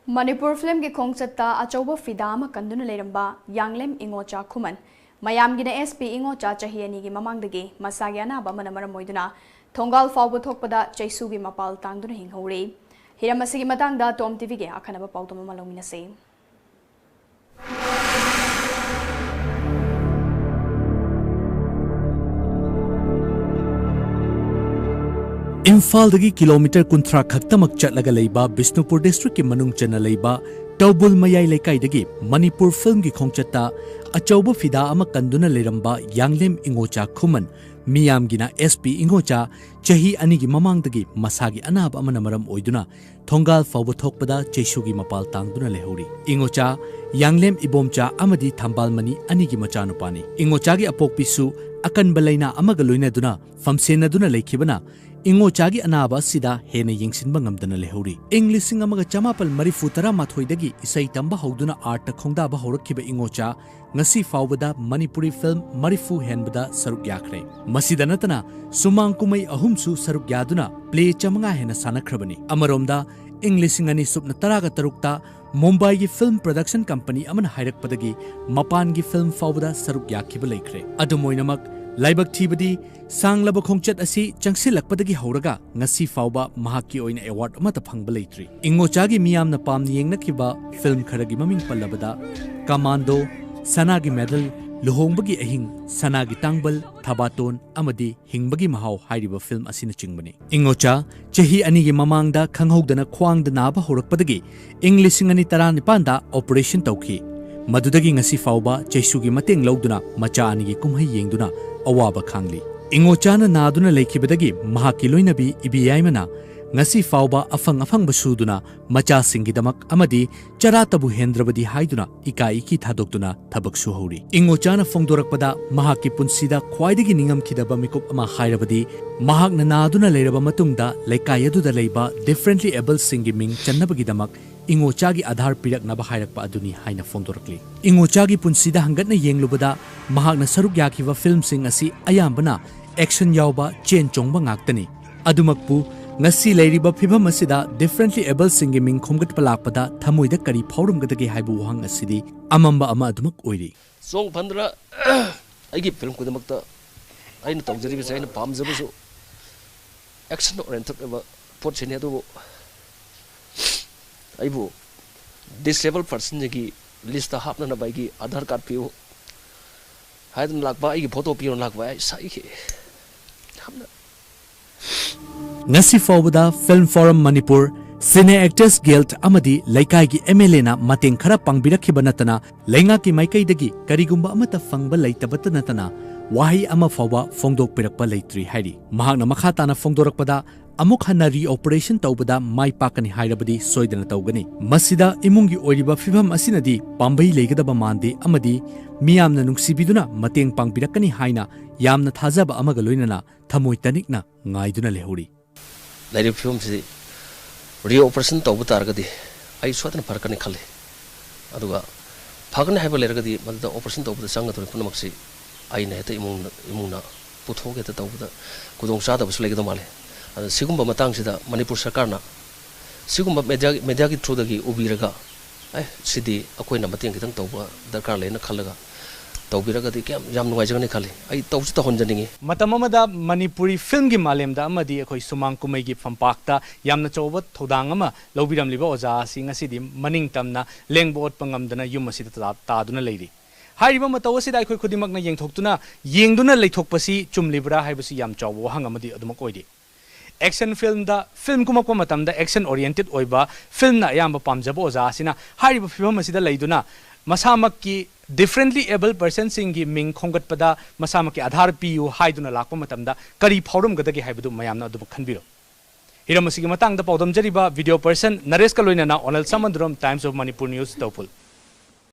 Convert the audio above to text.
Manipur film ki khongchatta achauba fidama kanduna leramba Yanglem Ingocha khuman mayamgina SP Ingocha chahi ani gi mamangdagi masagi anaba manamara moiduna thongal faoaba thokpada cheisugi mapal tangduna leihouri hiramasigi matangda Tom TV ge akhanaba pautoma malongminase Imphal dagi kilometer kunthra khaktamak chatlaga leiba Bishnupur district ki manung chana leiba Taubul mayai leikai dagi Manipur film gi khongchatta achauba fida ama kanduna leramba Yanglem Ingocha khuman miyam gina SP Ingocha chahi ani gi mamang dagi masagi anaba amana maram oiduna thongal faoaba thokpada cheisugi mapal tangduna leihouri Ingocha Yanglem ibomcha amadi thambal mani ani gi machanupani Ingocha gi apokpisu akan balaina amaga loinaduna famsena duna leikhibana Ingochagi anaba sida hena yingsinba ngamdana leihouri Englishing amaga chamapal marifutara mathoidagi isai tamba hauduna art khongda ba horakhiba Ingocha ngasi faubada Manipuri film marifu henbada saruk yakhre masida natana sumang kumai ahumsu saruk yaduna play chamanga hena sanakhrabani amaromda Englishing ani supna taraga tarukta Mumbai gi film production company amana hairakpadagi mapan gi film faubada saruk yakhiba leikhre adumoinamak Laibak Tibadi, Sang Laba Kongchat Asi, Changsilakpadagi Horaga, Ngasi Fauba, Mahaki Oina Award Mata Pangbalatri. Ingochagi Miam na Pam Yeng Nakiba, film Karagi Maming Palabada, Kamando, Sanagi Medal, Luhongbagi Ahing, Sanagi Tangbal, Tabaton, Amadi, Hingbagi Mahau, Haidiba film Asina Chingbani. Ingocha, Chahi Anigi Mamangda, Kanghogdana Kwang the Naba Horakpadagi, Englishing Ani Taranipanda, Operation Tauki. Madudagi ngasi fauba cheisugi mateng lauduna macha anigi kumhai yengduna awaba khangli Ingochana naduna leikhibadagi mahaki loinabi ibiyaimana ngasi fauba afang basuduna macha singidamak amadi charatabu hendrabadi haiduna ikai ki thadoktuna thabak suhori Ingochana fongdorakpada mahaki punsida khwaidagi ningam khidaba mikup ama hairabadi mahakna naduna leiraba matungda leikayadu da leiba differently able singi ming channabagi damak Ingochagi adhar pirak na bahairakpa aduni haina fongdorakli Ingochagi punsida hangatna yenglubada mahakna saruk yakhiwa film sing asi ayambana action yawba chen chongba ngaktani adumakpu ngasi leiriba phibam asida differently able singi ming khomgat palakpada thamoida kari phauramgadagi haibu wahang asidi amamba ama adumak oiri song pandra aigi film kudamakta aina tawjari bi aina pamjabu action oriented aba pot chene adu aibu disabled person gi list hapna na baigi aadhar card piu haidun lakba aigi photo piu lakba sai ki hamna Ngasi faubada Film Forum Manipur Cine Actors Guild amadi laikai gi MLA na mateng khara pangbirakhiba natana lenga ki maikai dagi karigumba amata fangba leitabata natana wahi ama fauba fongdok pirakpa leitri hairi mahakna makha tana fongdorakpada amuk hana re-operation taubada mai pakani hairabadi soidana taugani masida imungi oiriba fibam asinadi pambai leigadaba mande amadi miyamna nungsibiduna mateng pangbirakani haina yamna thajaba amaga loinana thamoi tanikna ngaiduna leihouri lairi film si re-operation taubu targadi ai swatana farkani khale aduga phagani haiba lergadi madda operation taubu sangathori punamaksi ai na heta imungna puthoge ta taubu kudong sada basu legada male sigumba matang sida Manipur sarkarna sigumba media ki through dagi ubiraga ai sidi akoi na mateng kitang tauba darkar lena khalaga taubiraga di kyam yam nuai jagani khali ai tausi ta honjaningi matamamada Manipuri film gi malemda amadi akoi sumang kumai gi fampakta yamna chawba thodang ama lobiram liba oja singa sidi maning tamna lengbot pangamdana yum asida taduna leiri hairiba matawasida akoi khudimakna yengduna leithokpasi chumlibra haibasi yam chawbo hangamadi adumak oidi action film da film kumakwa matamda action oriented oiba film na yamba pamjabo oja asina hairiba film asida leiduna masamakki differently able person singi ming khongatpada masamakki adhar piu haiduna lakpa matamda kari phaurum gadagi haibadu mayamna adu khanbiro hiramasigi matangda paudam jariba video person Naresh Kaloina na Onal Samandrom Times of Manipur News Taupul